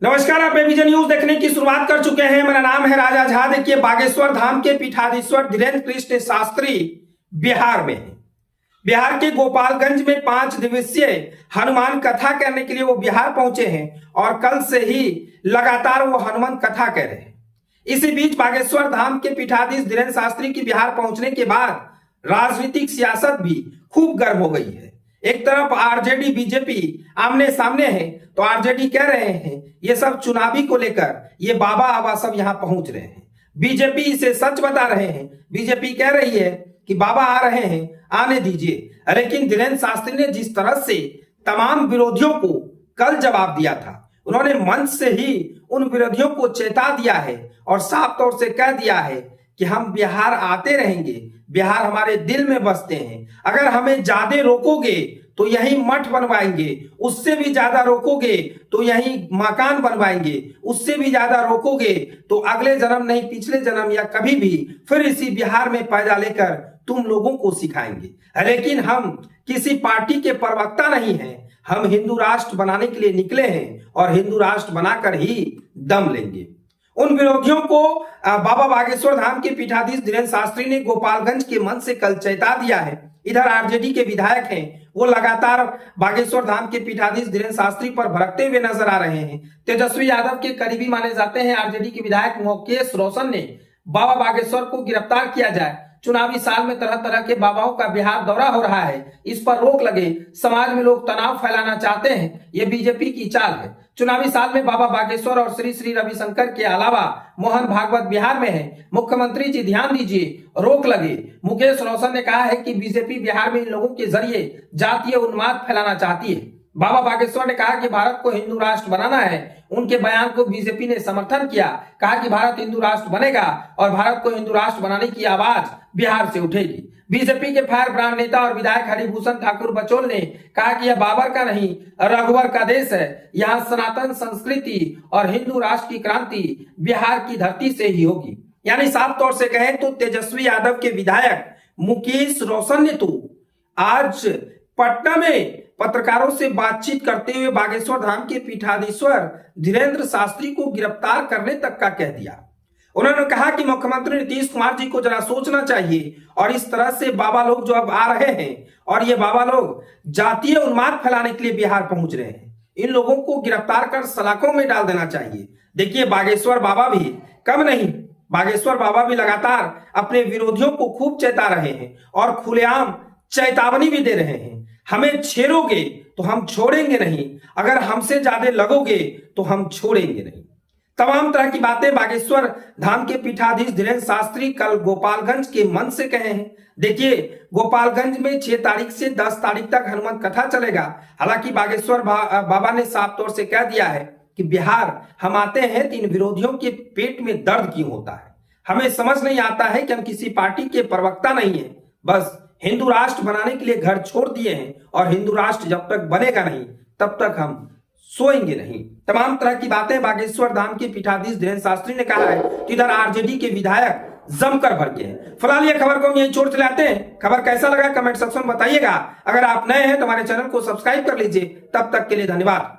नमस्कार, आप vision news देखने की शुरुआत कर चुके हैं। मेरा नाम है राजा झा। देखिए, बागेश्वर धाम के पीठाधीश्वर धीरेन्द्र कृष्ण शास्त्री बिहार में है। बिहार के गोपालगंज में 5 दिवसीय हनुमान कथा करने के लिए वो बिहार पहुंचे हैं और कल से ही लगातार वो हनुमान कथा कह रहे हैं। इसी बीच बागेश्वर धाम के पीठाधीश धीरेन्द्र शास्त्री की बिहार पहुंचने के बाद राजनीतिक सियासत भी खूब गर्म हो गई है। एक तरफ आरजेडी बीजेपी आमने सामने है, तो आरजेडी कह रहे हैं ये सब चुनावी को लेकर ये बाबा आबा सब यहां पहुंच रहे हैं। बीजेपी इसे सच बता रहे हैं। बीजेपी कह रही है कि बाबा आ रहे हैं, आने दीजिए। लेकिन धीरेन्द्र शास्त्री ने जिस तरह से तमाम विरोधियों को कल जवाब दिया था, उन्होंने मंच से ही उन विरोधियों को चेता दिया है और साफ तौर से कह दिया है कि हम बिहार आते रहेंगे, बिहार हमारे दिल में बसते हैं। अगर हमें ज्यादा रोकोगे तो यही मठ बनवाएंगे, उससे भी ज्यादा रोकोगे तो यही मकान बनवाएंगे, उससे भी ज्यादा रोकोगे तो अगले जन्म नहीं पिछले जन्म या कभी भी फिर इसी बिहार में पैदा लेकर तुम लोगों को सिखाएंगे। लेकिन हम किसी पार्टी के प्रवक्ता नहीं हैं, हम हिंदू राष्ट्र बनाने के लिए निकले हैं और हिंदू राष्ट्र बनाकर ही दम लेंगे। उन विरोधियों को बाबा बागेश्वर धाम के पीठाधीश धीरेन्द्र शास्त्री ने गोपालगंज के मंच से कल चेता दिया है। इधर आरजेडी के विधायक हैं, वो लगातार बागेश्वर धाम के पीठाधीश धीरेन्द्र शास्त्री पर भड़कते हुए नजर आ रहे हैं। तेजस्वी यादव के करीबी माने जाते हैं आरजेडी के विधायक मुकेश रोशन ने बाबा बागेश्वर को गिरफ्तार किया जाए। चुनावी साल में तरह तरह के बाबाओं का बिहार दौरा हो रहा है, इस पर रोक लगे। समाज में लोग तनाव फैलाना चाहते हैं, ये बीजेपी की चाल है। चुनावी साल में बाबा बागेश्वर और श्री श्री रविशंकर के अलावा मोहन भागवत बिहार में है। मुख्यमंत्री जी ध्यान दीजिए, रोक लगे। मुकेश रोशन ने कहा है कि बीजेपी बिहार में इन लोगों के जरिए जातीय उन्माद फैलाना चाहती है। बाबा बागेश्वर ने कहा कि भारत को हिंदू राष्ट्र बनाना है। उनके बयान को बीजेपी ने समर्थन किया, कहा कि भारत हिंदू राष्ट्र बनेगा और भारत को हिंदू राष्ट्र बनाने की आवाज बिहार से उठेगी। बीजेपी के फायर ब्रांड नेता और विधायक हरिभूषण ठाकुर बचौल ने कहा कि यह बाबर का नहीं रघुवर का देश है, यहाँ सनातन संस्कृति और हिंदू राष्ट्र की क्रांति बिहार की धरती से ही होगी। यानी साफ तौर से कहें तो तेजस्वी यादव के विधायक मुकेश रोशन ने तो आज पटना में पत्रकारों से बातचीत करते हुए बागेश्वर धाम के पीठाधीश्वर धीरेन्द्र शास्त्री को गिरफ्तार करने तक का कह दिया। उन्होंने कहा कि मुख्यमंत्री नीतीश कुमार जी को जरा सोचना चाहिए और इस तरह से बाबा लोग जो अब आ रहे हैं और ये बाबा लोग जातीय उन्माद फैलाने के लिए बिहार पहुंच रहे हैं, इन लोगों को गिरफ्तार कर सलाखों में डाल देना चाहिए। देखिए, बागेश्वर बाबा भी कम नहीं, बागेश्वर बाबा भी लगातार अपने विरोधियों को खूब चेता रहे हैं और खुलेआम चेतावनी भी दे रहे हैं। हमें छेड़ोगे तो हम छोड़ेंगे नहीं, अगर हमसे ज्यादा लगोगे तो हम छोड़ेंगे नहीं। तमाम तरह की बातें बागेश्वर धाम के पीठाधीश धीरेन्द्र शास्त्री कल गोपालगंज के मंच से कहे हैं। देखिए, गोपालगंज में 6 तारीख से 10 तारीख तक हनुमान कथा चलेगा। हालांकि बागेश्वर बाबा ने साफ तौर से कह दिया है कि बिहार हम आते हैं तो इन विरोधियों के पेट में दर्द क्यों होता है। हमें समझ नहीं आता है कि हम किसी पार्टी के प्रवक्ता नहीं है, बस हिंदू राष्ट्र बनाने के लिए घर छोड़ दिए हैं और हिंदू राष्ट्र जब तक बनेगा नहीं तब तक हम सोएंगे नहीं। तमाम तरह की बातें बागेश्वर धाम के पीठाधीश धीरेन्द्र शास्त्री ने कहा है कि इधर आरजेडी के विधायक जमकर भर के हैं। फिलहाल ये खबर को हम यही छोड़ चलाते हैं। खबर कैसा लगा कमेंट सेक्शन में बताइएगा। अगर आप नए हैं तो हमारे चैनल को सब्सक्राइब कर लीजिए। तब तक के लिए धन्यवाद।